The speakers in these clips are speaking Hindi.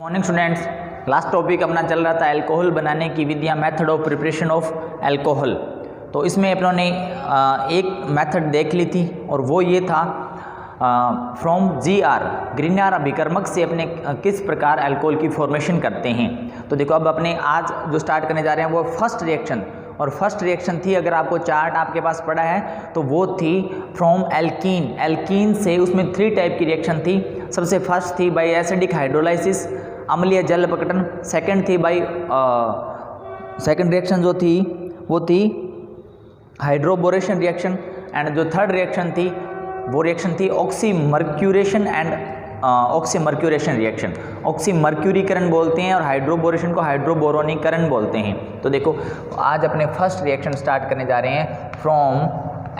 मॉर्निंग स्टूडेंट्स, लास्ट टॉपिक अपना चल रहा था अल्कोहल बनाने की विधियाँ, method of preparation of alcohol. तो इसमें अपनों ने एक मेथड देख ली थी और वो ये था फ्रॉम GR ग्रिग्नार अभिकर्मक से अपने किस प्रकार अल्कोहल की फॉर्मेशन करते हैं। तो देखो अब अपने आज जो स्टार्ट करने जा रहे हैं वो फर्स्ट रिएक्शन, और फर्स्ट रिएक्शन थी, अगर आपको चार्ट आपके पास पड़ा है तो वो थी फ्रॉम एल्कीन। एल्कीन से उसमें 3 टाइप की रिएक्शन थी। सबसे फर्स्ट थी बाय एसिडिक हाइड्रोलाइसिस, अम्लीय जल अपघटन। सेकंड थी बाय सेकंड रिएक्शन जो थी वो थी हाइड्रोबोरेशन रिएक्शन, एंड जो थर्ड रिएक्शन थी वो रिएक्शन थी ऑक्सीमर्क्यूरेशन एंड ऑक्सीमर्क्यूरेशन रिएक्शन। ऑक्सीमर्क्यूरीकरण बोलते हैं और हाइड्रोबोरेशन को हाइड्रोबोरोनीकरण बोलते हैं। तो देखो आज अपने फर्स्ट रिएक्शन स्टार्ट करने जा रहे हैं फ्रॉम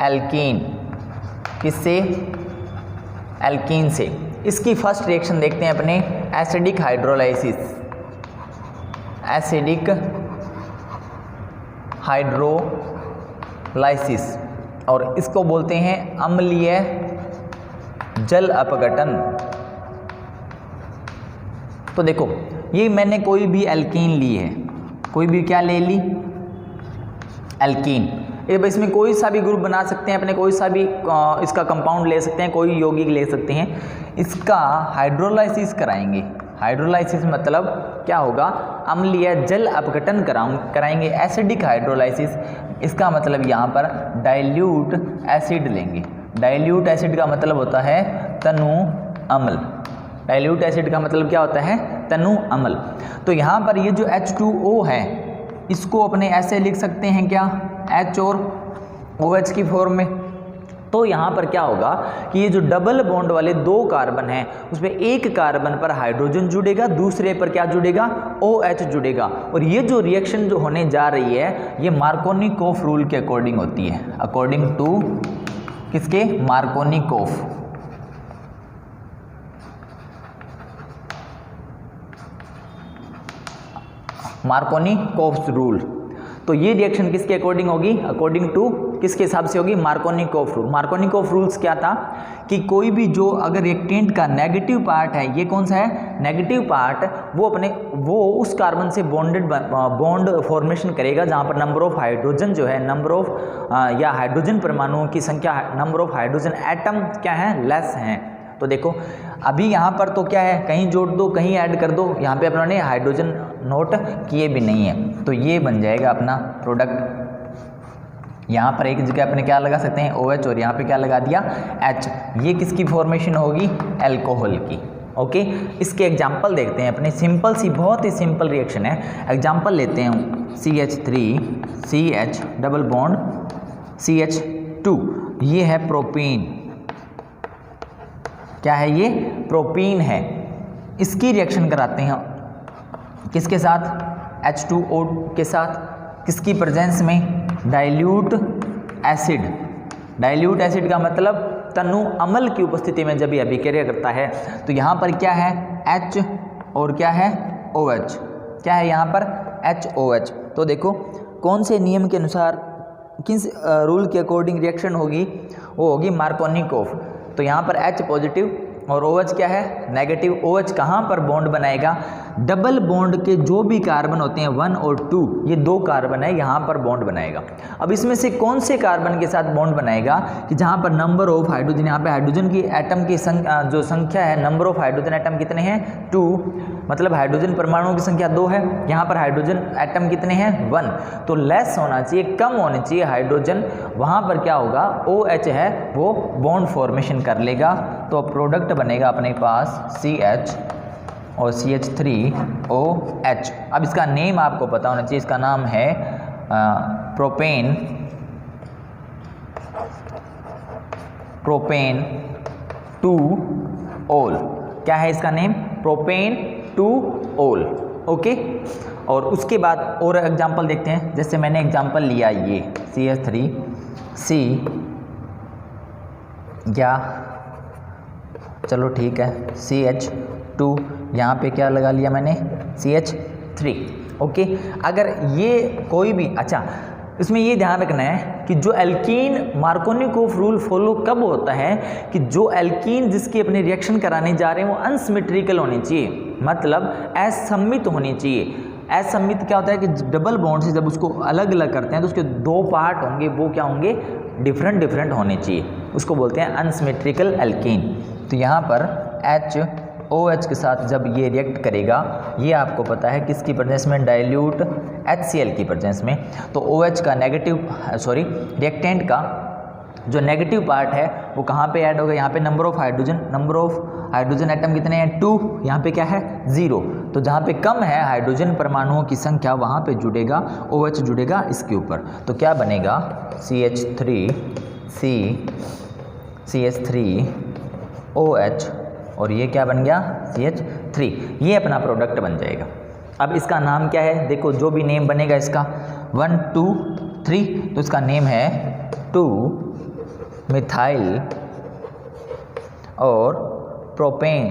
एल्कीन। किससे? एल्कीन से। इसकी फर्स्ट रिएक्शन देखते हैं अपने एसिडिक हाइड्रोलाइसिस। एसिडिक हाइड्रोलाइसिस, और इसको बोलते हैं अम्लीय जल अपघटन। तो देखो ये मैंने कोई भी एल्कीन ली है, कोई भी क्या ले ली? एल्कीन। इसमें कोई सा भी ग्रुप बना सकते हैं अपने, कोई सा भी इसका कंपाउंड ले सकते हैं, कोई यौगिक ले सकते हैं। इसका हाइड्रोलाइसिस कराएंगे। हाइड्रोलाइसिस मतलब क्या होगा? अम्लीय जल अपघटन कराएंगे। एसिडिक हाइड्रोलाइसिस, इसका मतलब यहाँ पर डाइल्यूट एसिड लेंगे। डाइल्यूट एसिड का मतलब होता है तनु अम्ल। डाइल्यूट एसिड का मतलब क्या होता है? तनु अम्ल। तो यहाँ पर ये जो H2O है इसको अपने ऐसे लिख सकते हैं क्या? H और OH की फॉर्म में। तो यहाँ पर क्या होगा कि ये जो डबल बॉन्ड वाले 2 कार्बन हैं उसमें एक कार्बन पर हाइड्रोजन जुड़ेगा, दूसरे पर क्या जुड़ेगा? OH जुड़ेगा। और ये जो रिएक्शन जो होने जा रही है ये मार्कोनिकोफ रूल के अकॉर्डिंग होती है। अकॉर्डिंग टू किसके? मार्कोनिकोफ। Markovnikov rule. तो ये रिएक्शन किसके अकॉर्डिंग होगी? अकॉर्डिंग टू किसके हिसाब से होगी? Markovnikov rule. मार्कोनिकोफ रूल्स क्या था कि कोई भी जो अगर रिएक्टेंट का नेगेटिव पार्ट है, ये कौन सा है? नेगेटिव पार्ट, वो उस कार्बन से बॉन्ड फॉर्मेशन करेगा जहाँ पर नंबर ऑफ हाइड्रोजन जो है, नंबर ऑफ या हाइड्रोजन परमाणुओं की संख्या, नंबर ऑफ हाइड्रोजन एटम क्या है? लेस हैं। तो देखो अभी यहाँ पर तो क्या है, कहीं जोड़ दो कहीं ऐड कर दो, यहाँ पे अपनों ने हाइड्रोजन नोट किए भी नहीं है। तो ये बन जाएगा अपना प्रोडक्ट। यहाँ पर एक जगह अपने क्या लगा सकते हैं? OH, और यहाँ पे क्या लगा दिया? H। ये किसकी फॉर्मेशन होगी? अल्कोहल की। ओके, इसके एग्जाम्पल देखते हैं अपने। सिंपल सी, बहुत ही सिंपल रिएक्शन है। एग्जाम्पल लेते हैं CH3CH डबल बॉन्ड CH2। ये है प्रोपीन। क्या है ये? प्रोपीन है। इसकी रिएक्शन कराते हैं किसके साथ? H2O के साथ। किसकी प्रेजेंस में? Dilute acid. डाइल्यूट एसिड का मतलब तनु अम्ल की उपस्थिति में जब ये अभिक्रिया करता है। तो यहाँ पर क्या है? H और क्या है? OH। क्या है यहाँ पर? HOH। तो देखो कौन से नियम के अनुसार, किस रूल के अकॉर्डिंग रिएक्शन होगी? वो होगी मार्कोनिकोफ। तो यहाँ पर H पॉजिटिव और OH क्या है? नेगेटिव। OH कहाँ पर बॉन्ड बनाएगा? डबल बॉन्ड के जो भी कार्बन होते हैं 1 और 2, ये 2 कार्बन है, यहाँ पर बॉन्ड बनाएगा। अब इसमें से कौन से कार्बन के साथ बॉन्ड बनाएगा कि जहाँ पर नंबर ऑफ हाइड्रोजन, यहाँ पे हाइड्रोजन की एटम की जो संख्या है, नंबर ऑफ हाइड्रोजन एटम कितने हैं? 2, मतलब हाइड्रोजन परमाणुओं की संख्या 2 है। यहाँ पर हाइड्रोजन एटम कितने हैं? 1। तो लेस होना चाहिए, कम होनी चाहिए हाइड्रोजन। वहाँ पर क्या होगा? OH है वो बॉन्ड फॉर्मेशन कर लेगा। तो प्रोडक्ट बनेगा अपने पास CH और CH3OH। अब इसका नेम आपको पता होना चाहिए। इसका नाम है प्रोपेन 2-OL। क्या है इसका नेम? Propane 2-OL। ओके, और उसके बाद और एग्जांपल देखते हैं। जैसे मैंने एग्जांपल लिया ये CH3C, या चलो ठीक है CH2, यहाँ पे क्या लगा लिया मैंने? CH3। ओके, अगर ये कोई भी, अच्छा इसमें ये ध्यान रखना है कि जो एल्कीन मार्कोनिकोफ रूल फॉलो कब होता है कि जो एल्कीन जिसकी अपने रिएक्शन कराने जा रहे हैं वो अनसिमेट्रिकल होनी चाहिए। मतलब असम्मित होनी चाहिए। असम्मित क्या होता है कि डबल बॉन्ड से जब उसको अलग अलग करते हैं तो उसके दो पार्ट होंगे, वो क्या होंगे, डिफरेंट डिफरेंट होने चाहिए, उसको बोलते हैं अनसिमेट्रिकल एल्कीन। तो यहाँ पर HOH के साथ जब ये रिएक्ट करेगा, ये आपको पता है किसकी प्रेजेंस में, डाइल्यूट HCl की प्रेजेंस में, तो OH का रिएक्टेंट का जो नेगेटिव पार्ट है वो कहाँ पे ऐड होगा, यहाँ पे नंबर ऑफ हाइड्रोजन एटम कितने हैं, 2, यहाँ पे क्या है 0, तो जहाँ पे कम है हाइड्रोजन परमाणुओं की संख्या वहाँ पे जुड़ेगा OH जुड़ेगा इसके ऊपर, तो क्या बनेगा CH3OH और ये क्या बन गया CH3, ये अपना प्रोडक्ट बन जाएगा। अब इसका नाम क्या है, देखो जो भी नेम बनेगा इसका 1 2 3, तो इसका नेम है 2 मिथाइल और प्रोपेन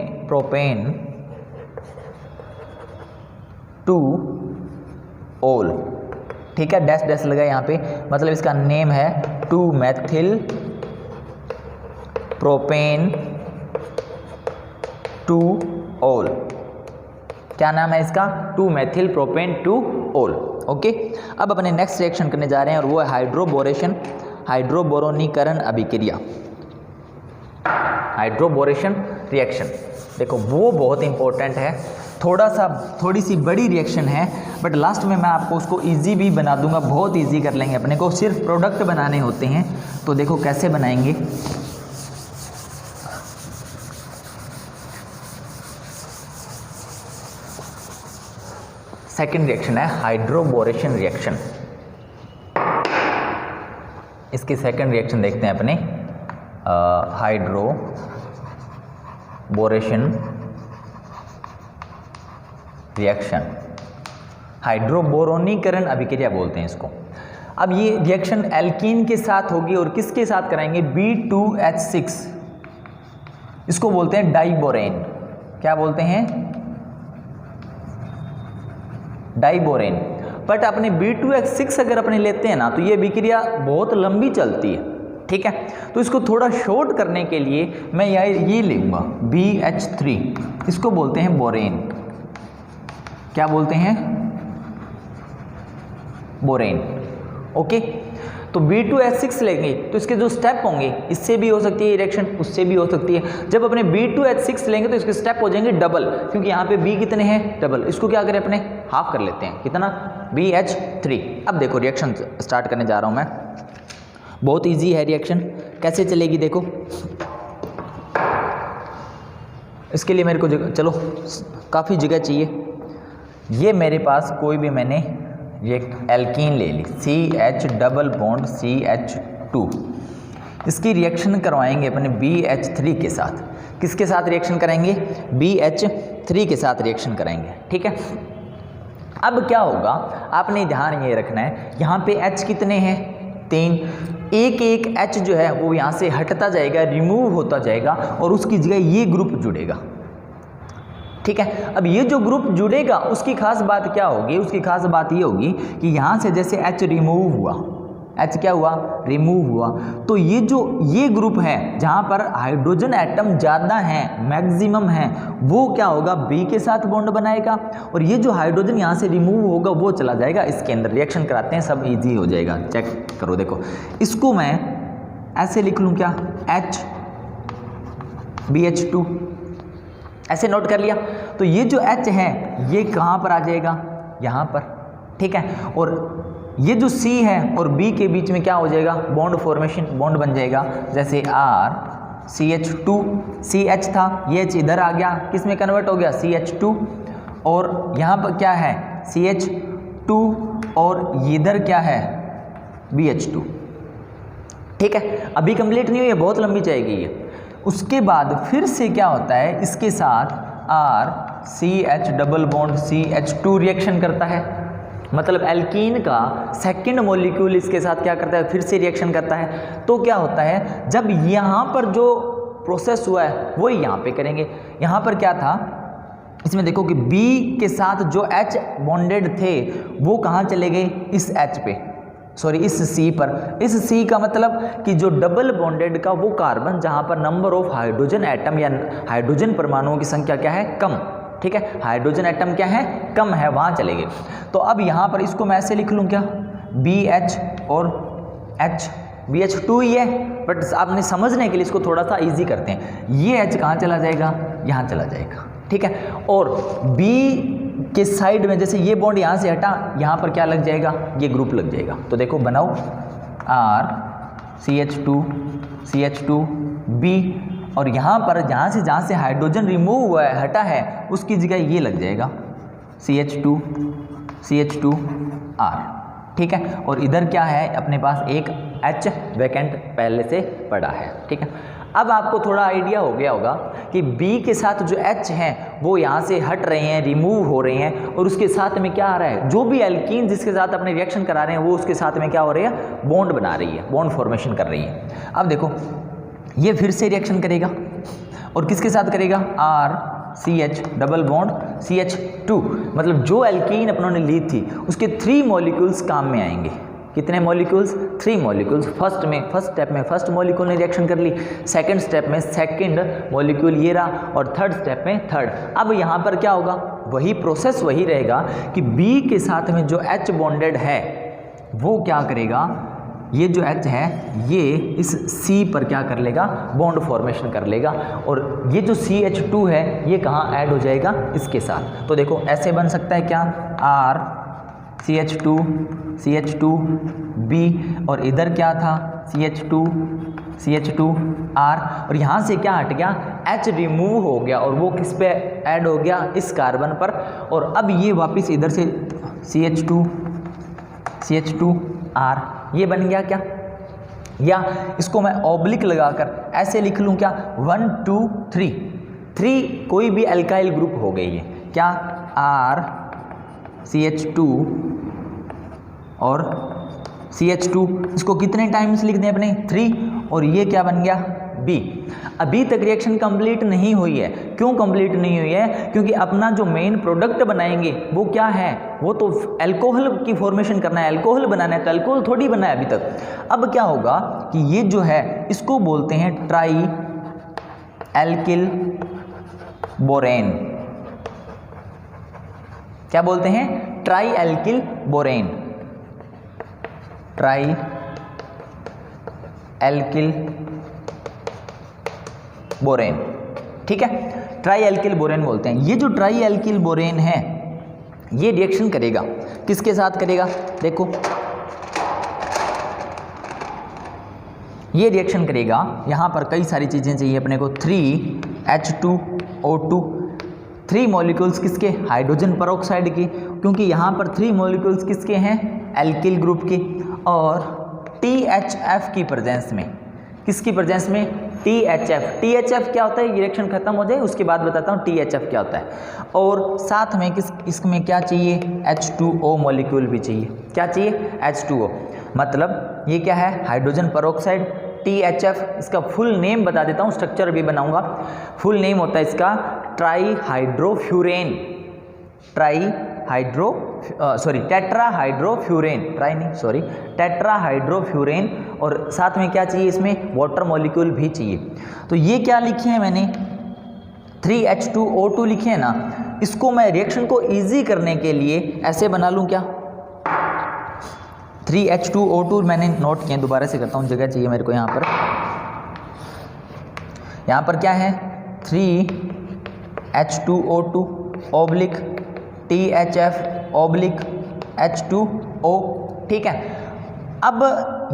2 ओल, ठीक है, डैश डैश लगा यहाँ पे, मतलब इसका नेम है 2 मेथिल प्रोपेन 2 ओल। क्या नाम है इसका, 2 मेथिल प्रोपेन 2 ओल। ओके, अब अपने नेक्स्ट रिएक्शन करने जा रहे हैं और वो है हाइड्रोबोरोनीकरण अभिक्रिया, हाइड्रोबोरेशन रिएक्शन। देखो वो बहुत इंपॉर्टेंट है, थोड़ी सी बड़ी रिएक्शन है, बट लास्ट में मैं आपको उसको इजी भी बना दूंगा, बहुत इजी कर लेंगे। अपने को सिर्फ प्रोडक्ट बनाने होते हैं, तो देखो कैसे बनाएंगे। सेकेंड रिएक्शन है हाइड्रोबोरेशन रिएक्शन। इसकी सेकेंड रिएक्शन देखते हैं अपने, हाइड्रोबोरेशन रिएक्शन, हाइड्रोबोरोनीकरण अभिक्रिया बोलते हैं इसको। अब ये रिएक्शन एल्कीन के साथ होगी और किसके साथ कराएंगे, B2H6, इसको बोलते हैं डाइबोरेन। क्या बोलते हैं, डाइबोरेन। बट अपने B2H6 अगर अपने लेते हैं ना, तो ये अभिक्रिया बहुत लंबी चलती है, ठीक है, तो इसको थोड़ा शॉर्ट करने के लिए मैं ये लूँगा BH3, इसको बोलते हैं बोरेन। क्या बोलते हैं, बोरेन। ओके, तो B2H6 लेंगे तो इसके जो स्टेप होंगे, इससे भी हो सकती है रिएक्शन, उससे भी हो सकती है। जब अपने B2H6 लेंगे तो इसके स्टेप हो जाएंगे डबल, क्योंकि यहाँ पे B कितने हैं, डबल। इसको क्या करें, अपने हाफ कर लेते हैं, कितना, BH3। अब देखो रिएक्शन स्टार्ट करने जा रहा हूँ मैं, बहुत ईजी है रिएक्शन। कैसे चलेगी देखो, इसके लिए मेरे को चलो काफ़ी जगह चाहिए। ये मेरे पास कोई भी मैंने ये एल्कीन ले ली, CH डबल बॉन्ड CH2, इसकी रिएक्शन करवाएंगे अपने BH3 के साथ। किसके साथ रिएक्शन करेंगे, BH3 के साथ रिएक्शन करेंगे, ठीक है। अब क्या होगा, आपने ध्यान ये रखना है, यहाँ पे H कितने हैं, 3, एक एक H जो है वो यहाँ से हटता जाएगा, रिमूव होता जाएगा और उसकी जगह ये ग्रुप जुड़ेगा, ठीक है। अब ये जो ग्रुप जुड़ेगा उसकी खास बात क्या होगी, उसकी खास बात ये होगी कि यहाँ से जैसे H रिमूव हुआ, H क्या हुआ, रिमूव हुआ, तो ये ग्रुप है जहाँ पर हाइड्रोजन एटम ज़्यादा हैं, मैक्सिमम हैं, वो क्या होगा, B के साथ बॉन्ड बनाएगा और ये जो हाइड्रोजन यहाँ से रिमूव होगा वो चला जाएगा इसके अंदर। रिएक्शन कराते हैं, सब इजी हो जाएगा, चेक करो। देखो इसको मैं ऐसे लिख लूँ, क्या, BH2, ऐसे नोट कर लिया। तो ये जो H है ये कहाँ पर आ जाएगा, यहाँ पर, ठीक है। और ये जो C है और B के बीच में क्या हो जाएगा, बॉन्ड फॉर्मेशन, बॉन्ड बन जाएगा। जैसे RCH2, CH था, ये H इधर आ गया, किस में कन्वर्ट हो गया, CH2, और यहाँ पर क्या है, CH2, और इधर क्या है, BH2, ठीक है। अभी कंप्लीट नहीं हुई है, बहुत लंबी जाएगी ये। उसके बाद फिर से क्या होता है, इसके साथ RCH double bond CH2 reaction करता है, मतलब एल्कीन का सेकंड मॉलिक्यूल इसके साथ क्या करता है, फिर से रिएक्शन करता है। तो क्या होता है, जब यहाँ पर जो प्रोसेस हुआ है वो यहाँ पे करेंगे। यहाँ पर क्या था, इसमें देखो कि B के साथ जो H बॉन्डेड थे वो कहाँ चले गए, इस H पे, सॉरी इस C पर। इस C का मतलब कि जो डबल बॉन्डेड का वो कार्बन जहाँ पर नंबर ऑफ हाइड्रोजन एटम या हाइड्रोजन परमाणुओं की संख्या क्या है, कम, ठीक है, हाइड्रोजन एटम क्या है, कम है, वहाँ चलेंगे। तो अब यहाँ पर इसको मैं ऐसे लिख लूँ क्या, BH और H, BH2 ही है, बट आपने समझने के लिए इसको थोड़ा सा इजी करते हैं। ये H कहाँ चला जाएगा, यहाँ चला जाएगा, ठीक है। और B के साइड में जैसे ये बॉन्ड यहाँ से हटा, यहाँ पर क्या लग जाएगा, ये ग्रुप लग जाएगा। तो देखो बनाओ R CH2 CH2 B, और यहाँ पर जहाँ से हाइड्रोजन रिमूव हुआ है, हटा है, उसकी जगह ये लग जाएगा CH2 R, ठीक है। और इधर क्या है, अपने पास एक H वैकेंट पहले से पड़ा है, ठीक है। अब आपको थोड़ा आइडिया हो गया होगा कि B के साथ जो H हैं वो यहाँ से हट रहे हैं, रिमूव हो रहे हैं, और उसके साथ में क्या आ रहा है, जो भी एल्कीन जिसके साथ अपने रिएक्शन करा रहे हैं वो उसके साथ में क्या हो रही है, बॉन्ड बना रही है, बॉन्ड फॉर्मेशन कर रही है। अब देखो ये फिर से रिएक्शन करेगा, और किसके साथ करेगा, R CH double bond CH2, मतलब जो एल्कीन अपनों ने ली थी उसके 3 मॉलिक्यूल्स काम में आएंगे। कितने मॉलिक्यूल्स, 3 मॉलिक्यूल्स। फर्स्ट स्टेप में फर्स्ट मॉलिक्यूल ने रिएक्शन कर ली, सेकंड स्टेप में सेकंड मॉलिक्यूल ये रहा, और थर्ड स्टेप में थर्ड। अब यहाँ पर क्या होगा, वही प्रोसेस वही रहेगा कि B के साथ में जो H बॉन्डेड है वो क्या करेगा, ये जो H है ये इस C पर क्या कर लेगा, बॉन्ड फॉर्मेशन कर लेगा, और ये जो CH2 है ये कहाँ ऐड हो जाएगा, इसके साथ। तो देखो ऐसे बन सकता है क्या, R CH2 B, और इधर क्या था CH2 R, और यहाँ से क्या हट गया, H रिमूव हो गया, और वो किस पे ऐड हो गया, इस कार्बन पर। और अब ये वापस इधर से CH2 R, ये बन गया क्या, या इसको मैं ऑब्लिक लगाकर ऐसे लिख लूँ क्या, 1 2 3 कोई भी अल्काइल ग्रुप हो गई है क्या, R CH2 और CH2, इसको कितने टाइम्स लिख दें अपने, 3, और ये क्या बन गया, B। अभी तक रिएक्शन कंप्लीट नहीं हुई है। क्यों कंप्लीट नहीं हुई है, क्योंकि अपना जो मेन प्रोडक्ट बनाएंगे वो क्या है, वो तो अल्कोहल की फॉर्मेशन करना है, अल्कोहल बनाना है, तो अल्कोहल थोड़ी बना है अभी तक। अब क्या होगा कि ये जो है इसको बोलते हैं ट्राई एल्किल बोरेन। क्या बोलते हैं, try alkyl borane, try alkyl borane, ठीक है, ट्राई एल्किल बोरेन बोलते हैं। ये जो ट्राई एल्किल बोरेन है ये रिएक्शन करेगा, किसके साथ करेगा, देखो ये रिएक्शन करेगा, यहाँ पर कई सारी चीज़ें चाहिए अपने को, 3H2O2, 3 मॉलिक्यूल्स किसके, हाइड्रोजन परऑक्साइड की, क्योंकि यहाँ पर 3 मॉलिक्यूल्स किसके हैं, एल्किल ग्रुप के, और THF की प्रेजेंस में, किसकी प्रेजेंस में, THF क्या होता है, ये रिएक्शन खत्म हो जाए उसके बाद बताता हूँ THF क्या होता है। और साथ में इसमें क्या चाहिए, H2O मॉलिक्यूल भी चाहिए, क्या चाहिए, H2O, मतलब ये क्या है, हाइड्रोजन परऑक्साइड, THF, इसका फुल नेम बता देता हूँ, स्ट्रक्चर भी बनाऊंगा। फुल नेम होता है इसका टेट्राहाइड्रोफ्यूरेन, टेट्राहाइड्रोफ्यूरेन, और साथ में क्या चाहिए, इसमें वाटर मॉलिक्यूल भी चाहिए। तो ये क्या लिखे हैं मैंने, 3H2O2 लिखे हैं ना, इसको मैं रिएक्शन को इजी करने के लिए ऐसे बना लूँ क्या, 3H2O2 मैंने नोट किया, दोबारा से करता हूँ, जगह चाहिए मेरे को यहाँ पर क्या है, 3H2O2 oblique THF oblique H2O, ठीक है। अब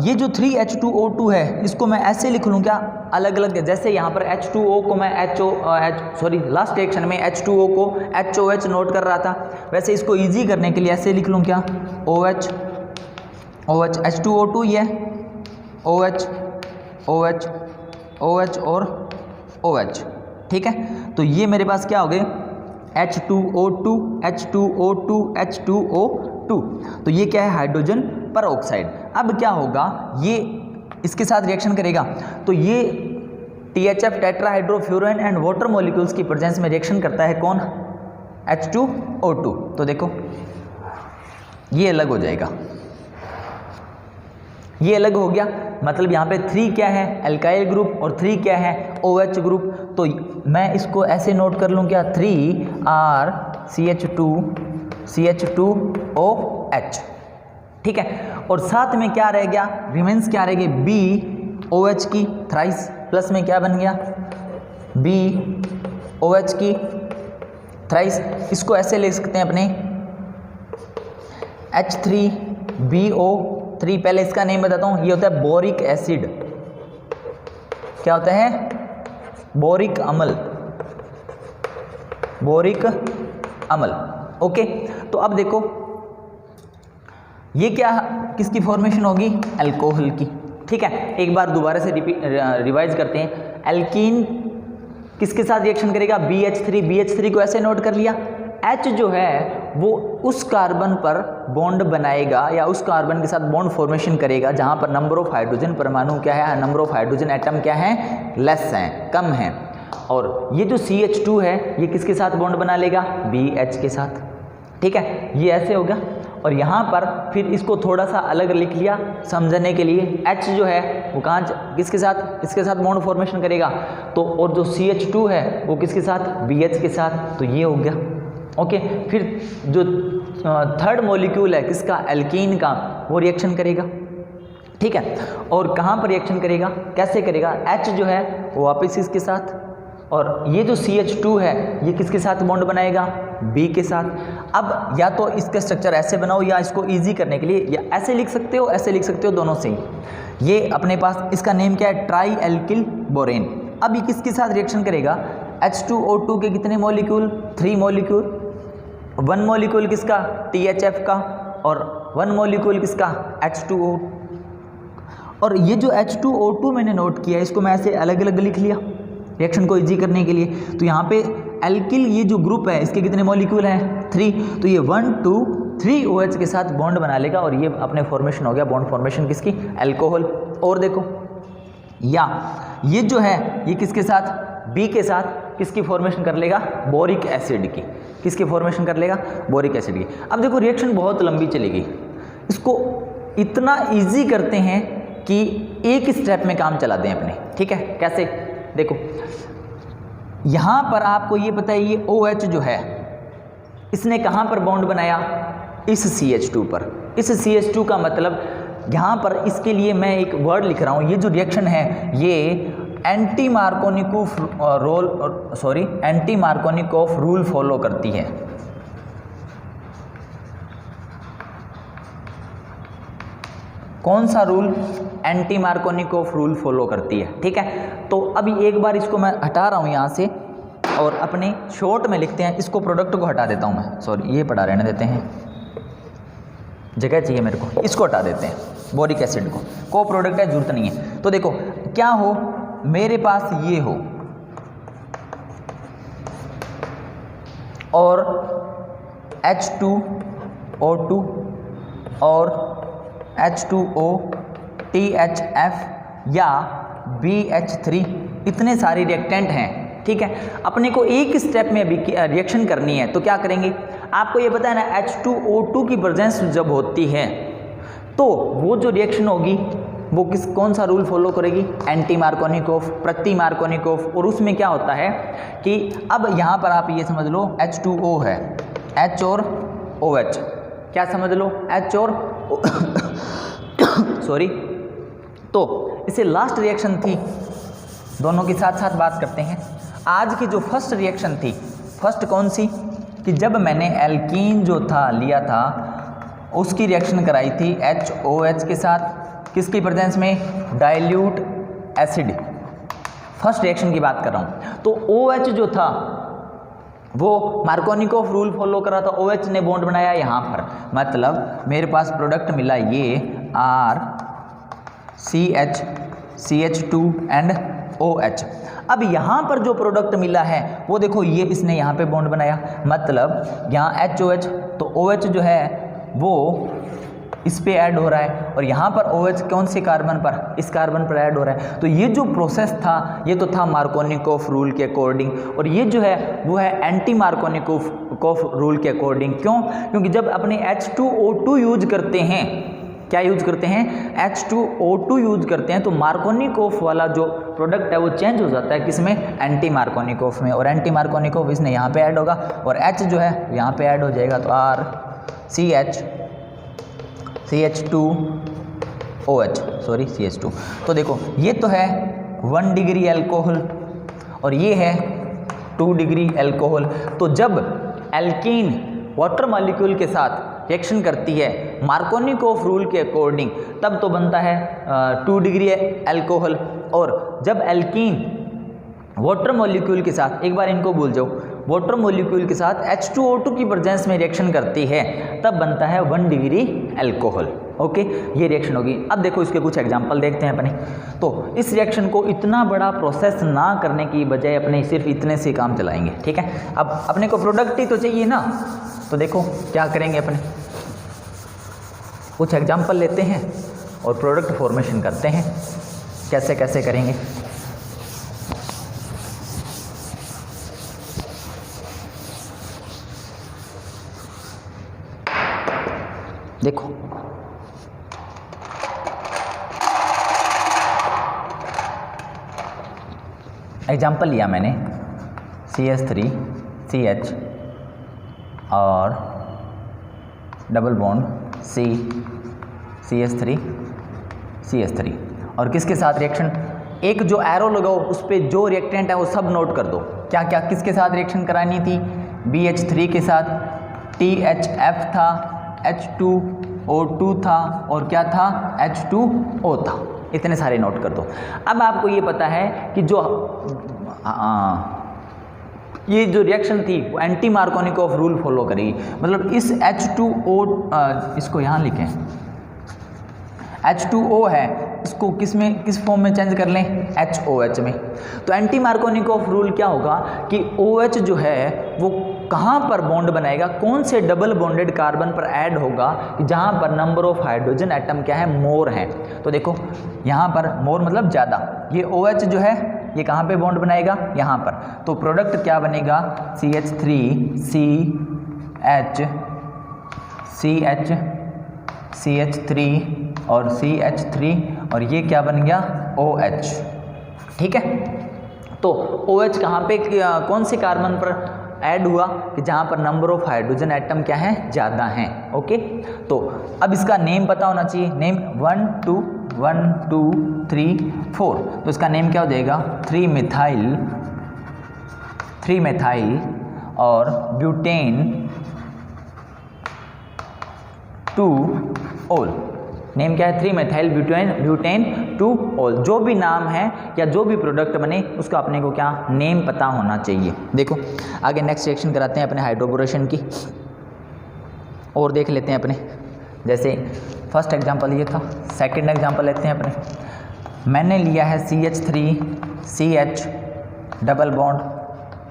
ये जो 3H2O2 है इसको मैं ऐसे लिख लूँ क्या, अलग अलग, जैसे यहाँ पर H2O को मैं लास्ट रिएक्शन में H2O को HOH नोट कर रहा था, वैसे इसको इजी करने के लिए ऐसे लिख लूँ क्या, OH H2O2 ये OH और OH, ठीक है। तो ये मेरे पास क्या हो गए, H2O2 तो ये क्या है, हाइड्रोजन परऑक्साइड। अब क्या होगा, ये इसके साथ रिएक्शन करेगा, तो ये THF tetrahydrofuran and water molecules की प्रेजेंस में रिएक्शन करता है कौन, H2O2। तो देखो ये अलग हो जाएगा, ये अलग हो गया, मतलब यहाँ पे 3 क्या है एल्काइल ग्रुप और 3 क्या है OH ग्रुप। तो मैं इसको ऐसे नोट कर लूँ क्या, 3R CH2OH, ठीक है। और साथ में क्या रह गया, रिमेंस क्या रह गई, BOH की थ्राइस, प्लस में क्या बन गया BOH की थ्राइस। इसको ऐसे लिख सकते हैं अपने H3BO3, पहले इसका नेम बताता हूँ, ये होता है बोरिक एसिड। क्या होता है, बोरिक अम्ल, बोरिक अम्ल, ओके। तो अब देखो ये क्या, किसकी फॉर्मेशन होगी, अल्कोहल की, ठीक है। एक बार दोबारा से रिवाइज करते हैं। एल्कीन किसके साथ रिएक्शन करेगा, BH3, BH3 को ऐसे नोट कर लिया। H जो है वो उस कार्बन पर बॉन्ड बनाएगा या उस कार्बन के साथ बॉन्ड फॉर्मेशन करेगा जहां पर नंबर ऑफ हाइड्रोजन परमाणु क्या है, नंबर ऑफ हाइड्रोजन एटम क्या है, लेस हैं, कम है। और ये जो CH2 है ये किसके साथ बॉन्ड बना लेगा, BH के साथ, ठीक है। ये ऐसे होगा। और यहाँ पर फिर इसको थोड़ा सा अलग लिख लिया समझने के लिए, H जो है वो कहाँ, किसके साथ, इसके साथ बॉन्ड फॉर्मेशन करेगा। तो और जो CH2 है वो किसके साथ, BH के साथ, तो ये हो गया, ओके। फिर जो थर्ड मॉलिक्यूल है किसका, एल्कीन का, वो रिएक्शन करेगा, ठीक है। और कहाँ पर रिएक्शन करेगा, कैसे करेगा, H जो है वो वापस इसके साथ, और ये जो CH2 है ये किसके साथ बॉन्ड बनाएगा, B के साथ। अब या तो इसका स्ट्रक्चर ऐसे बनाओ या इसको इजी करने के लिए या ऐसे लिख सकते हो, ऐसे लिख सकते हो, दोनों से ही। ये अपने पास इसका नेम क्या है, ट्राई एल्किल बोरेन। अब ये किसके साथ रिएक्शन करेगा, H2O2 के कितने मॉलिक्यूल, 3 मॉलिक्यूल, 1 मॉलिक्यूल किसका, THF का, और 1 मॉलिक्यूल किसका, H2O। और ये जो H2O2 मैंने नोट किया इसको मैं ऐसे अलग अलग लिख लिया रिएक्शन को इजी करने के लिए। तो यहाँ पे एल्किल ये जो ग्रुप है इसके कितने मॉलिक्यूल हैं, 3, तो ये 1 2 3 OH के साथ बॉन्ड बना लेगा और ये अपने फॉर्मेशन हो गया, बॉन्ड फॉर्मेशन किसकी, अल्कोहल। और देखो या ये जो है ये किसके साथ, B के साथ किसकी फॉर्मेशन कर लेगा, बोरिक एसिड की, किसकी फॉर्मेशन कर लेगा, बोरिक एसिड की। अब देखो रिएक्शन बहुत लंबी चलेगी, इसको इतना इजी करते हैं कि एक स्टेप में काम चला दें अपने, ठीक है। कैसे, देखो यहाँ पर आपको ये पता है ये OH जो है इसने कहाँ पर बॉन्ड बनाया, इस CH2 पर। इस CH2 का मतलब यहाँ पर इसके लिए मैं एक वर्ड लिख रहा हूँ, ये जो रिएक्शन है ये एंटी मार्कोनिकोफ रूल फॉलो करती है। कौन सा rule, anti Markovnikov rule follow करती है, ठीक है। तो अभी एक बार इसको मैं हटा रहा हूँ यहाँ से और अपने शॉर्ट में लिखते हैं, इसको प्रोडक्ट को हटा देता हूँ मैं, सॉरी ये पढ़ा रहने देते हैं, जगह चाहिए मेरे को, इसको हटा देते हैं, बोरिक एसिड को प्रोडक्ट है, जरूरत नहीं है। तो देखो क्या हो, मेरे पास ये हो और H2O2 और H2O, THF या BH3 इतने सारे रिएक्टेंट हैं, ठीक है। अपने को एक स्टेप में अभी रिएक्शन करनी है, तो क्या करेंगे, आपको ये पता है ना H2O2 की प्रेजेंस जब होती है तो वो जो रिएक्शन होगी वो कौन सा रूल फॉलो करेगी, एंटी मार्कोनिकोफ, प्रति मार्कोनिकोफ। और उसमें क्या होता है कि अब यहाँ पर आप ये समझ लो H2O है, H और OH, क्या समझ लो, H और सॉरी, तो इसे लास्ट रिएक्शन थी, दोनों की साथ साथ बात करते हैं। आज की जो फर्स्ट रिएक्शन थी, फर्स्ट कौन सी, कि जब मैंने एल्कीन जो था लिया था उसकी रिएक्शन कराई थी HOH के साथ, किसकी प्रेजेंस में, डाइल्यूट एसिड। फर्स्ट रिएक्शन की बात कर रहा हूँ। तो OH जो था वो मार्कोनिकोफ रूल फॉलो कर रहा था, OH ने बॉन्ड बनाया यहाँ पर, मतलब मेरे पास प्रोडक्ट मिला ये RCH CH2 एंड OH। अब यहाँ पर जो प्रोडक्ट मिला है वो देखो, ये इसने यहाँ पे बॉन्ड बनाया, मतलब यहाँ HOH, तो OH जो है वो इस पे ऐड हो रहा है और यहाँ पर OH कौन से कार्बन पर, इस कार्बन पर ऐड हो रहा है। तो ये जो प्रोसेस था ये तो था मार्कोनिकोफ रूल के अकॉर्डिंग, और ये जो है वो है एंटी मार्कोनिकोफ रूल के अकॉर्डिंग। क्यों, क्योंकि जब अपने H2O2 यूज करते हैं क्या यूज करते हैं, H2O2 यूज करते हैं, तो मार्कोनिकोफ वाला जो प्रोडक्ट है वो चेंज हो जाता है किसमें, एंटी मार्कोनिकोफ में, और एंटी मार्कोनिकोफ इसने यहाँ पे ऐड होगा और H जो है यहाँ पे ऐड हो जाएगा, तो CH2 तो देखो ये तो है 1 डिग्री अल्कोहल और ये है 2 डिग्री अल्कोहल। तो जब एल्कीन वाटर मॉलिक्यूल के साथ रिएक्शन करती है मार्कोनिकोफ रूल के अकॉर्डिंग, तब तो बनता है 2 डिग्री अल्कोहल, और जब एल्कीन वाटर मॉलिक्यूल के साथ, एक बार इनको भूल जाओ, वाटर मॉलिक्यूल के साथ H2O2 की प्रेजेंस में रिएक्शन करती है तब बनता है 1 डिग्री अल्कोहल। ओके, ये रिएक्शन होगी। अब देखो इसके कुछ एग्जांपल देखते हैं अपने। तो इस रिएक्शन को इतना बड़ा प्रोसेस ना करने की बजाय अपने सिर्फ इतने से काम चलाएंगे, ठीक है। अब अपने को प्रोडक्ट ही तो चाहिए ना, तो देखो क्या करेंगे अपने, कुछ एग्जांपल लेते हैं और प्रोडक्ट फॉर्मेशन करते हैं। कैसे कैसे करेंगे, देखो एग्जाम्पल लिया मैंने CH3 CH और डबल बॉन्ड CH3 CH3 और किसके साथ रिएक्शन, एक जो एरो लगाओ उस पर जो रिएक्टेंट है वो सब नोट कर दो। क्या क्या किसके साथ रिएक्शन करानी थी, BH3 के साथ, THF था, H2O2 था और क्या था, H2O था। इतने सारे नोट कर दो। अब आपको ये पता है कि जो ये जो रिएक्शन थी वो एंटी मार्कोनिकोफ रूल फॉलो करेगी, मतलब इस H2O इसको यहाँ लिखें, H2O है, इसको किस फॉर्म में चेंज कर लें, HOH में। तो एंटी मार्कोनिकोफ रूल क्या होगा कि OH जो है वो कहाँ पर बॉन्ड बनाएगा, कौन से डबल बॉन्डेड कार्बन पर ऐड होगा कि जहाँ पर नंबर ऑफ हाइड्रोजन एटम क्या है, मोर है। तो देखो यहाँ पर मोर मतलब ज़्यादा, ये OH जो है ये कहाँ पे बॉन्ड बनाएगा, यहाँ पर। तो प्रोडक्ट क्या बनेगा, CH3 और CH3 और ये क्या बन गया, OH, ठीक है। तो OH कहाँ पे कौन से कार्बन पर ऐड हुआ कि जहाँ पर नंबर ऑफ हाइड्रोजन एटम क्या है, ज़्यादा हैं। ओके, तो अब इसका नेम पता होना चाहिए, नेम 1 2 3 4, तो इसका नेम क्या हो जाएगा, 3 मिथाइल और ब्यूटेन 2 ओल। नेम क्या है, 3 मिथाइल ब्यूटेन 2 ओल। जो भी नाम है या जो भी प्रोडक्ट बने उसका अपने को क्या नेम पता होना चाहिए। देखो आगे नेक्स्ट रिएक्शन कराते हैं अपने हाइड्रोबोरेशन की, और देख लेते हैं अपने। जैसे फर्स्ट एग्जांपल ये था, सेकंड एग्जांपल लेते हैं अपने। मैंने लिया है CH3 CH double bond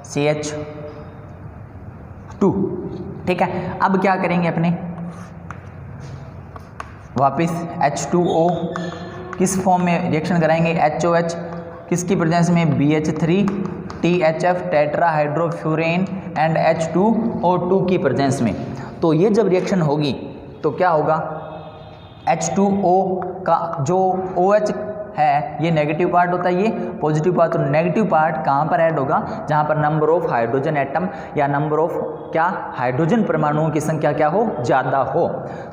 CH2, ठीक है। अब क्या करेंगे अपने, वापस H2O किस फॉर्म में रिएक्शन कराएंगे, HOH किसकी प्रेजेंस में, BH3 THF tetrahydrofuran and H2O2 की प्रेजेंस में। तो ये जब रिएक्शन होगी तो क्या होगा, H2O का जो OH है ये नेगेटिव पार्ट होता है, ये पॉजिटिव पार्ट। तो नेगेटिव पार्ट कहाँ पर ऐड होगा, जहाँ पर नंबर ऑफ हाइड्रोजन एटम या नंबर ऑफ क्या हाइड्रोजन परमाणुओं की संख्या क्या हो, ज़्यादा हो।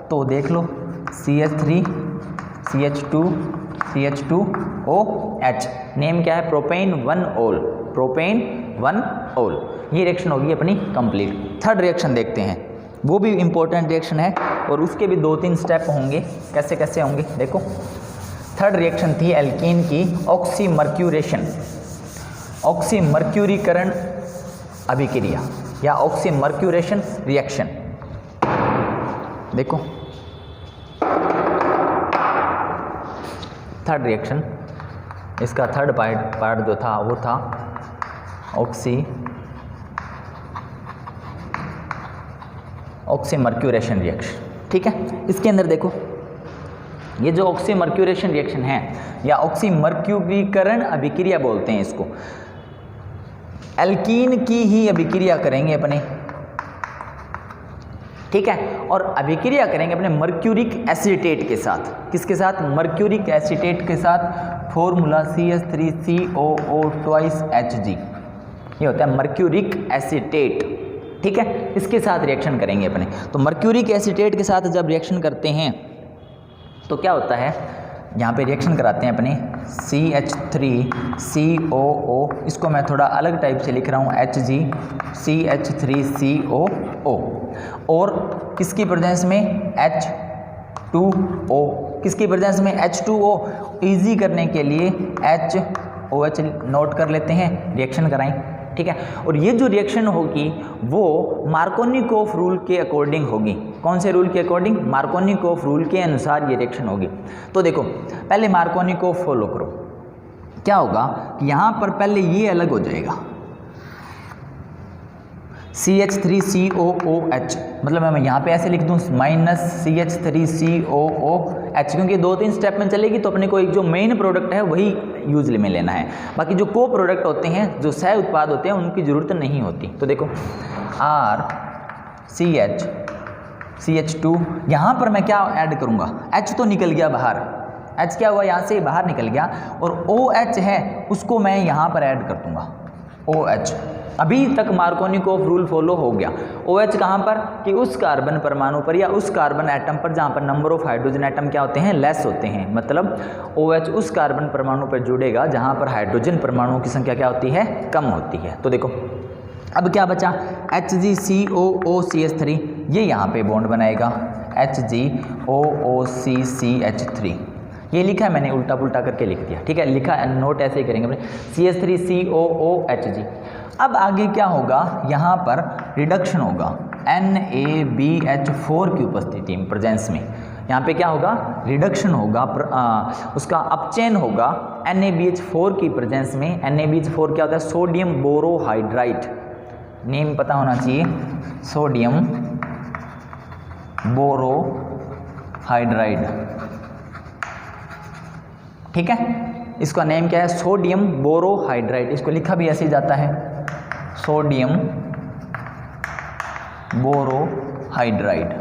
तो देख लो CH3 CH2 CH2OH, नेम क्या है, प्रोपेन 1 ओल। ये रिएक्शन होगी अपनी कंप्लीट। थर्ड रिएक्शन देखते हैं, वो भी इंपॉर्टेंट रिएक्शन है और उसके भी 2-3 स्टेप होंगे। कैसे कैसे होंगे देखो। थर्ड रिएक्शन थी एल्कीन की ऑक्सीमर्क्यूरीकरण अभिक्रिया या ऑक्सीमर्क्यूरेशन रिएक्शन। देखो थर्ड रिएक्शन, इसका थर्ड पार्ट जो था वो था ऑक्सीमर्क्यूरेशन रिएक्शन, ठीक है। इसके अंदर देखो ये जो ऑक्सीमर्क्यूरेशन रिएक्शन है या ऑक्सीमर्क्यूरीकरण अभिक्रिया बोलते हैं इसको, एल्कीन की ही अभिक्रिया करेंगे अपने। ठीक है। और अभिक्रिया करेंगे अपने मर्क्यूरिक एसीटेट के साथ, किसके साथ? मर्क्यूरिक एसीटेट के साथ। फॉर्मूला CH3COO ट्वाइस Hg, ये होता है मर्क्यूरिक एसीटेट, ठीक है। इसके साथ रिएक्शन करेंगे अपने। तो मर्क्यूरिक एसीटेट के साथ जब रिएक्शन करते हैं तो क्या होता है, यहाँ पे रिएक्शन कराते हैं अपने CH3COO, इसको मैं थोड़ा अलग टाइप से लिख रहा हूँ Hg CH3COO, और किसकी प्रेजेंस में? H2O, किसकी प्रेजेंस में? H2O। इजी करने के लिए HOH नोट कर लेते हैं, रिएक्शन कराएं, ठीक है। और ये जो रिएक्शन होगी वो मार्कोनिकोफ रूल के अकॉर्डिंग होगी। कौन से रूल के अकॉर्डिंग? मार्कोनिकोफ रूल के अनुसार ये रिएक्शन होगी। तो देखो पहले मार्कोनिकोफ फॉलो करो। क्या होगा कि यहाँ पर पहले ये अलग हो जाएगा CH3COOH, मतलब मैं यहाँ पे ऐसे लिख दूँ -CH3COOH, क्योंकि 2-3 स्टेप में चलेगी तो अपने को एक जो मेन प्रोडक्ट है वही यूज में लेना है। बाकी जो को प्रोडक्ट होते हैं, जो सह उत्पाद होते हैं, उनकी ज़रूरत नहीं होती। तो देखो CH2, यहाँ पर मैं क्या ऐड करूँगा? H तो निकल गया बाहर, H क्या हुआ? यहाँ से बाहर निकल गया, और OH है उसको मैं यहाँ पर ऐड कर दूँगा OH। अभी तक मार्कोनिकोफ रूल फॉलो हो गया। OH कहाँ पर? कि उस कार्बन परमाणु पर या उस कार्बन एटम पर जहाँ पर नंबर ऑफ हाइड्रोजन एटम क्या होते हैं? लेस होते हैं। मतलब OH उस कार्बन परमाणु पर जुड़ेगा जहाँ पर हाइड्रोजन परमाणुओं की संख्या क्या होती है? कम होती है। तो देखो अब क्या बचा? HgCOOCH3, ये यहाँ पे बॉन्ड बनाएगा HgOOCCH3, ये लिखा है मैंने, उल्टा पुल्टा करके लिख दिया, ठीक है। लिखा नोट ऐसे ही करेंगे अपने CH3COOHg। अब आगे क्या होगा? यहाँ पर रिडक्शन होगा NaBH4 की उपस्थिति में, प्रेजेंस में। यहाँ पे क्या होगा? रिडक्शन होगा, उसका अपचयन होगा NaBH4 की प्रेजेंस में। NaBH4 क्या होता है? सोडियम बोरोहाइड्राइड, नेम पता होना चाहिए, सोडियम बोरोहाइड्राइड, ठीक है। इसका नेम क्या है? Sodium borohydride. इसको लिखा भी ऐसे ही जाता है, सोडियम बोरोहाइड्राइड,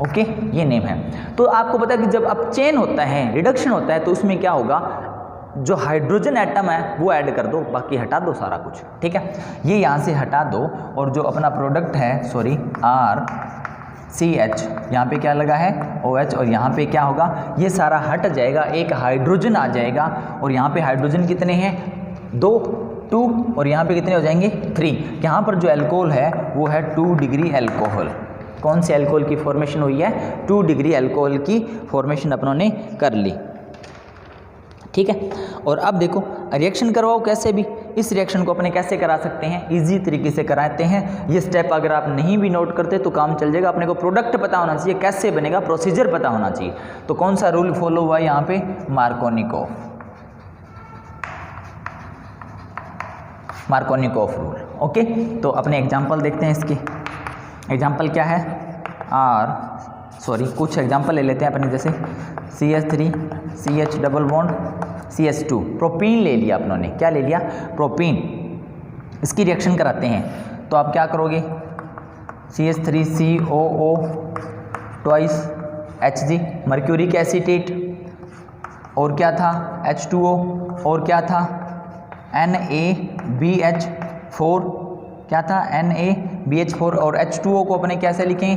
ओके, ये नेम है। तो आपको पता है कि जब अपचयन होता है, रिडक्शन होता है, तो उसमें क्या होगा? जो हाइड्रोजन एटम है वो ऐड कर दो, बाकी हटा दो सारा कुछ, ठीक है। ये यहाँ से हटा दो, और जो अपना प्रोडक्ट है RCH, यहाँ पे क्या लगा है? OH, और यहाँ पे क्या होगा? ये सारा हट जाएगा, एक हाइड्रोजन आ जाएगा, और यहाँ पे हाइड्रोजन कितने हैं? 2, और यहाँ पे कितने हो जाएंगे? 3। यहाँ पर जो अल्कोहल है वो है 2 डिग्री अल्कोहल। कौन से अल्कोहल की फॉर्मेशन हुई है? 2 डिग्री अल्कोहल की फॉर्मेशन अपनों ने कर ली, ठीक है। और अब देखो रिएक्शन करवाओ कैसे भी। इस रिएक्शन को अपने कैसे करा सकते हैं? इजी तरीके से कराते हैं। ये स्टेप अगर आप नहीं भी नोट करते तो काम चल जाएगा। अपने को प्रोडक्ट पता होना चाहिए, कैसे बनेगा, प्रोसीजर पता होना चाहिए। तो कौन सा रूल फॉलो हुआ यहाँ पे? Markovnikov rule, okay. तो अपने एग्जाम्पल देखते हैं। इसके एग्जाम्पल क्या है? कुछ एग्जाम्पल ले लेते हैं अपने, जैसे CH3 CH double bond CH2, propene ले लिया अपनों ने। क्या ले लिया? प्रोपीन। इसकी रिएक्शन कराते हैं तो आप क्या करोगे? CH3COO twice Hg, mercuric acetate, और क्या था? H2O, और क्या था? NaBH4, क्या था? NaBH4, और H2O को अपने कैसे लिखें?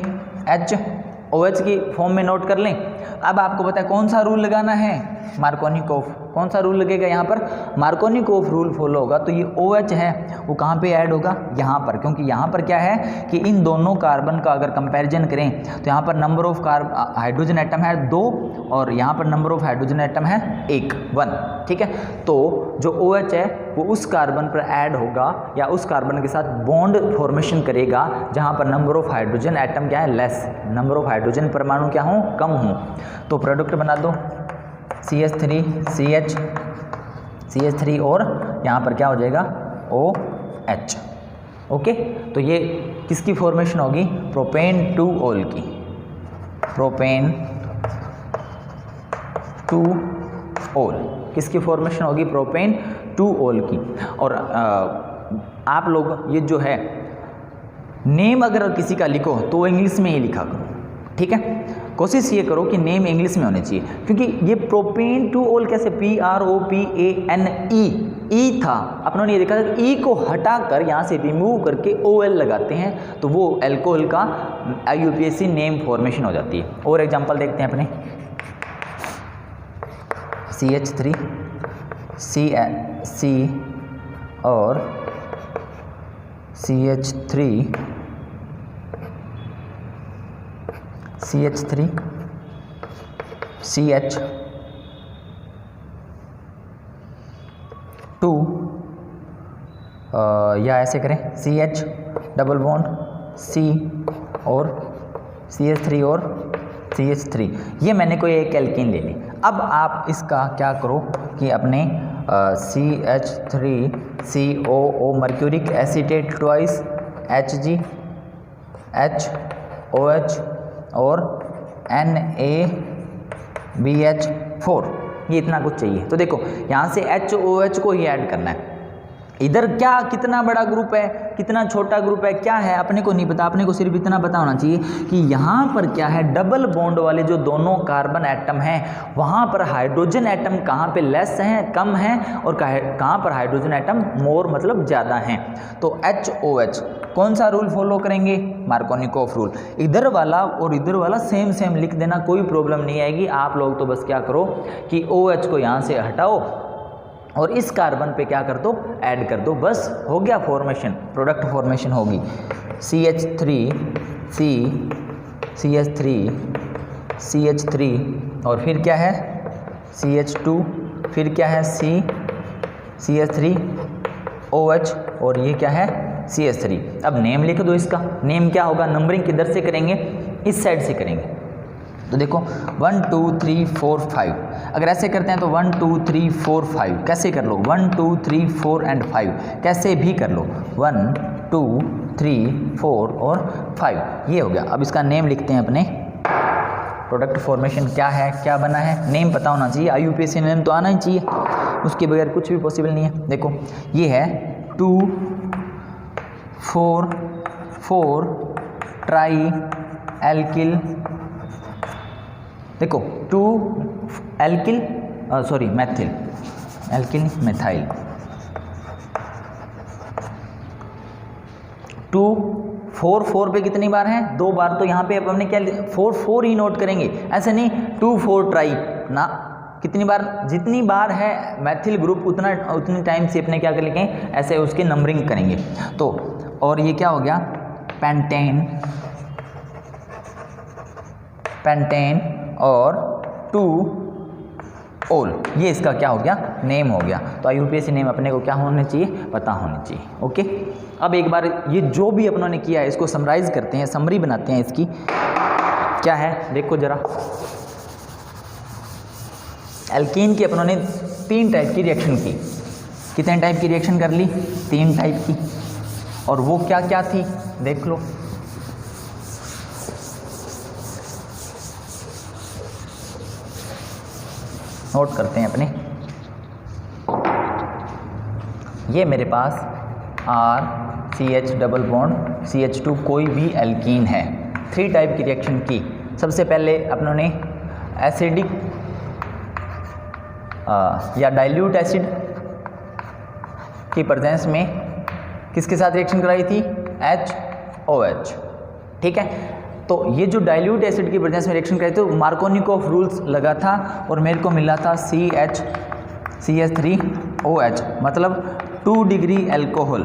HOH की फॉर्म में नोट कर लें। अब आपको पता है कौन सा रूल लगाना है? मार्कोनिकोफ। कौन सा रूल लगेगा यहाँ पर? मार्कोनिकोफ रूल फॉलो होगा। तो ये OH है वो कहाँ पे ऐड होगा? यहाँ पर, क्योंकि यहाँ पर क्या है कि इन दोनों कार्बन का अगर कंपैरिजन करें तो यहाँ पर नंबर ऑफ हाइड्रोजन एटम है 2, और यहाँ पर नंबर ऑफ हाइड्रोजन एटम है 1, ठीक है। तो जो OH है वो उस कार्बन पर ऐड होगा या उस कार्बन के साथ बॉन्ड फॉर्मेशन करेगा जहाँ पर नंबर ऑफ हाइड्रोजन एटम क्या है? लेस, नंबर ऑफ हाइड्रोजन परमाणु क्या हो? कम हो। तो प्रोडक्ट बना दो CH3 और यहाँ पर क्या हो जाएगा? OH, okay. तो ये किसकी फॉर्मेशन होगी? प्रोपेन 2 ओल की, प्रोपेन 2 ओल किसकी फॉर्मेशन होगी? प्रोपेन 2 ओल की। और आप लोग ये जो है नेम अगर किसी का लिखो तो इंग्लिश में ही लिखा करो, ठीक है। कोशिश ये करो कि नेम इंग्लिश में होने चाहिए, क्योंकि ये प्रोपेन टू ओल कैसे PROPANE ई था, अपनों ने ये देखा था ई को हटाकर यहाँ से रिमूव करके OL लगाते हैं तो वो अल्कोहल का IUPAC नेम फॉर्मेशन हो जाती है। और एग्जांपल देखते हैं अपने CH3 C और CH3 CH CH2 या ऐसे करें CH डबल बॉन्ड C और CH3 और CH3, ये मैंने कोई एक एल्कीन ले ली। अब आप इसका क्या करो कि अपने CH3COO mercuric acetate twice HG HOH और NaBH4, ये इतना कुछ चाहिए। तो देखो यहाँ से HOH को ही ऐड करना है। इधर क्या कितना बड़ा ग्रुप है कितना छोटा ग्रुप है क्या है अपने को नहीं पता, अपने को सिर्फ इतना पता होना चाहिए कि यहाँ पर क्या है, डबल बॉन्ड वाले जो दोनों कार्बन एटम हैं वहाँ पर हाइड्रोजन एटम कहाँ पे लेस हैं, कम हैं, और कहाँ पर हाइड्रोजन एटम मोर मतलब ज़्यादा हैं। तो HOH कौन सा रूल फॉलो करेंगे, मार्कोनिकोफ रूल। इधर वाला और इधर वाला सेम सेम लिख देना, कोई प्रॉब्लम नहीं आएगी। आप लोग तो बस क्या करो कि OH को यहाँ से हटाओ और इस कार्बन पे क्या कर दो, ऐड कर दो, बस हो गया फॉर्मेशन, प्रोडक्ट फॉर्मेशन होगी। CH3 और फिर क्या है CH2, फिर क्या है CH3OH और ये क्या है CH3। अब नेम लिख दो, इसका नेम क्या होगा, नंबरिंग किधर से करेंगे, इस साइड से करेंगे। तो देखो 1 2 3 4 5, अगर ऐसे करते हैं तो 1 2 3 4 5 कैसे कर लो, 1 2 3 4 एंड 5 कैसे भी कर लो, 1 2 3 4 और 5, ये हो गया। अब इसका नेम लिखते हैं अपने, प्रोडक्ट फॉर्मेशन क्या है, क्या बना है, नेम पता होना चाहिए, IUPAC नेम तो आना ही चाहिए, उसके बगैर कुछ भी पॉसिबल नहीं है। देखो ये है 2 4 4 ट्राई एल्किल, देखो 2 alkyl sorry Maithil, alkyl methyl, 2 4 4 पे कितनी बार है, 2 बार। तो यहाँ पे अब हमने क्या 4 4 ही नोट करेंगे, ऐसे नहीं 2 4 ट्राई ना, कितनी बार, जितनी बार है मैथिल ग्रुप उतनी टाइम से अपने क्या कर लिखें, ऐसे उसके नंबरिंग करेंगे। तो और ये क्या हो गया, पेंटेन और 2 ओल, ये इसका क्या हो गया, नेम हो गया। तो IUPAC नेम अपने को क्या होना चाहिए, पता होना चाहिए। ओके, अब एक बार ये जो भी अपनों ने किया है इसको समराइज करते हैं, समरी बनाते हैं इसकी, क्या है देखो जरा। एल्कीन की अपनों ने 3 टाइप की रिएक्शन की, कितने टाइप की रिएक्शन कर ली, 3 टाइप की, और वो क्या क्या थी देख लो। नोट करते हैं अपने, ये मेरे पास RCH डबल बॉन्ड CH2 कोई भी एल्कीन है, 3 टाइप की रिएक्शन की। सबसे पहले अपनों ने एसिडिक या डाइल्यूट एसिड की प्रेजेंस में किसके साथ रिएक्शन कराई थी, HOH, ठीक है। तो ये जो डाइल्यूट एसिड की प्रेजेंस में रिएक्शन कराई थी, तो मार्कोनिकोफ रूल्स लगा था और मेरे को मिला था CH3OH, मतलब 2 डिग्री एल्कोहल।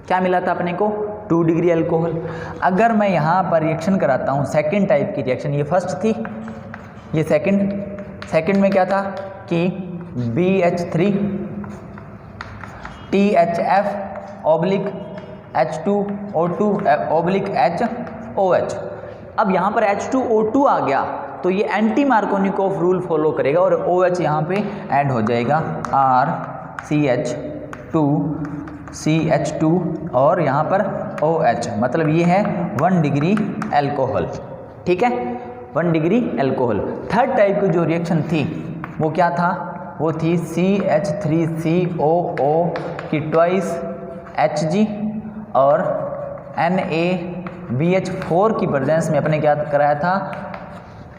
क्या मिला था अपने को, 2 डिग्री एल्कोहल। अगर मैं यहाँ पर रिएक्शन कराता हूँ सेकेंड टाइप की रिएक्शन, ये फर्स्ट थी, ये सेकेंड में क्या था कि BH3 THF oblique H2O2 oblique HOH। अब यहाँ पर H2O2 आ गया तो ये एंटी मार्कोनिकोफ रूल फॉलो करेगा और OH यहाँ पे ऐड हो जाएगा, RCH2CH2 और यहाँ पर OH, मतलब ये है 1 डिग्री एल्कोहल, ठीक है, 1 डिग्री एल्कोहल। थर्ड टाइप की जो रिएक्शन थी वो क्या था, वो थी CH3COO की ट्वाइस HG और NaBH4 की प्रेजेंस में अपने क्या कराया था,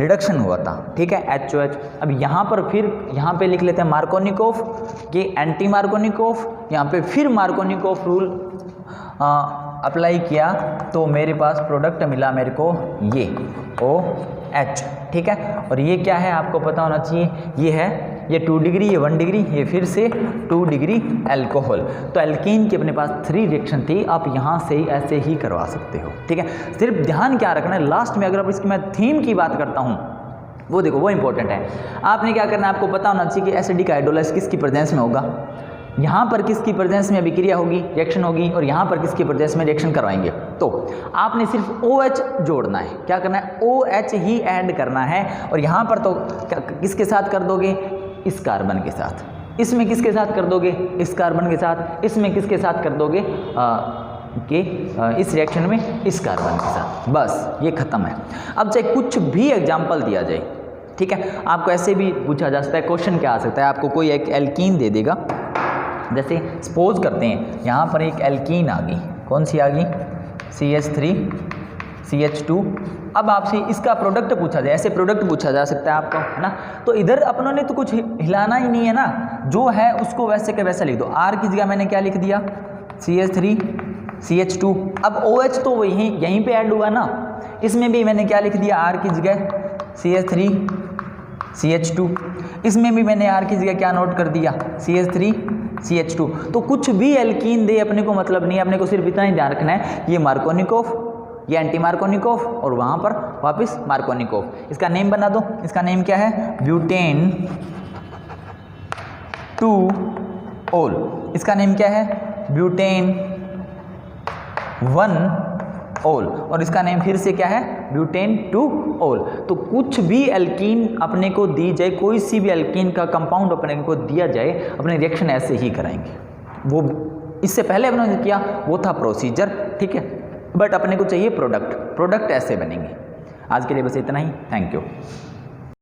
रिडक्शन हुआ था, ठीक है, HOH। अब यहाँ पर फिर यहाँ पे लिख लेते हैं मार्कोनिकोफ, ये एंटी मार्कोनिकोफ, यहाँ पे फिर मार्कोनिकोफ रूल अप्लाई किया तो मेरे पास प्रोडक्ट मिला मेरे को ये OH, ठीक है। और ये क्या है आपको पता होना चाहिए, ये है, ये 2 डिग्री, ये 1 डिग्री, ये फिर से 2 डिग्री अल्कोहल। तो एल्कीन की अपने पास 3 रिएक्शन थी, आप यहाँ से ही ऐसे ही करवा सकते हो, ठीक है। सिर्फ ध्यान क्या रखना है, लास्ट में अगर इसकी मैं थीम की बात करता हूँ वो देखो, वो इंपॉर्टेंट है। आपने क्या करना है, आपको पता होना चाहिए कि एसिडिक हाइड्रोलाइज किसकी प्रेजेंस में होगा, यहाँ पर किसकी प्रेजेंस में अभिक्रिया होगी, रिएक्शन होगी, और यहाँ पर किसकी प्रेजेंस में रिएक्शन करवाएंगे। तो आपने सिर्फ OH जोड़ना है, क्या करना है, OH ही ऐड करना है। और यहाँ पर तो किसके साथ कर दोगे, इस कार्बन के साथ, इसमें किसके साथ कर दोगे, इस कार्बन के साथ, इसमें किसके साथ कर दोगे इस रिएक्शन में इस कार्बन के साथ, बस ये खत्म है। अब चाहे कुछ भी एग्जाम्पल दिया जाए, ठीक है, आपको ऐसे भी पूछा जा सकता है, क्वेश्चन क्या आ सकता है, आपको कोई एक एल्कीन दे देगा, जैसे सपोज करते हैं यहाँ पर एक एल्कीन आ गई, कौन सी आ गई, CH3CH2। अब आपसे इसका प्रोडक्ट पूछा जाए, ऐसे प्रोडक्ट पूछा जा सकता है आपको, है ना। तो इधर अपनों ने तो कुछ हिलाना ही नहीं है ना, जो है उसको वैसे के वैसा लिख दो। R की जगह मैंने क्या लिख दिया, CH3CH2। अब OH तो यहीं पे ऐड हुआ ना, इसमें भी मैंने क्या लिख दिया, R की जगह CH3CH2। इसमें भी मैंने R की जगह क्या नोट कर दिया, CH3CH2। तो कुछ भी एल्कीन दे अपने को मतलब नहीं है, अपने को सिर्फ इतना ही ध्यान रखना है, ये मार्कोनिकोफ, ये एंटी मार्कोनिकोफ, और वहाँ पर वापस मार्कोनिकोफ। इसका नेम बना दो, इसका नेम क्या है, ब्यूटेन 2 ओल। इसका नेम क्या है, ब्यूटेन 1 ओल, और इसका नेम फिर से क्या है, ब्यूटेन 2 ओल। तो कुछ भी एल्कीन अपने को दी जाए, कोई सी भी एल्कीन का कंपाउंड अपने को दिया जाए, अपने रिएक्शन ऐसे ही कराएंगे। वो इससे पहले अपने किया वो था प्रोसीजर, ठीक है, बट अपने को चाहिए प्रोडक्ट, प्रोडक्ट ऐसे बनेंगे। आज के लिए बस इतना ही, थैंक यू।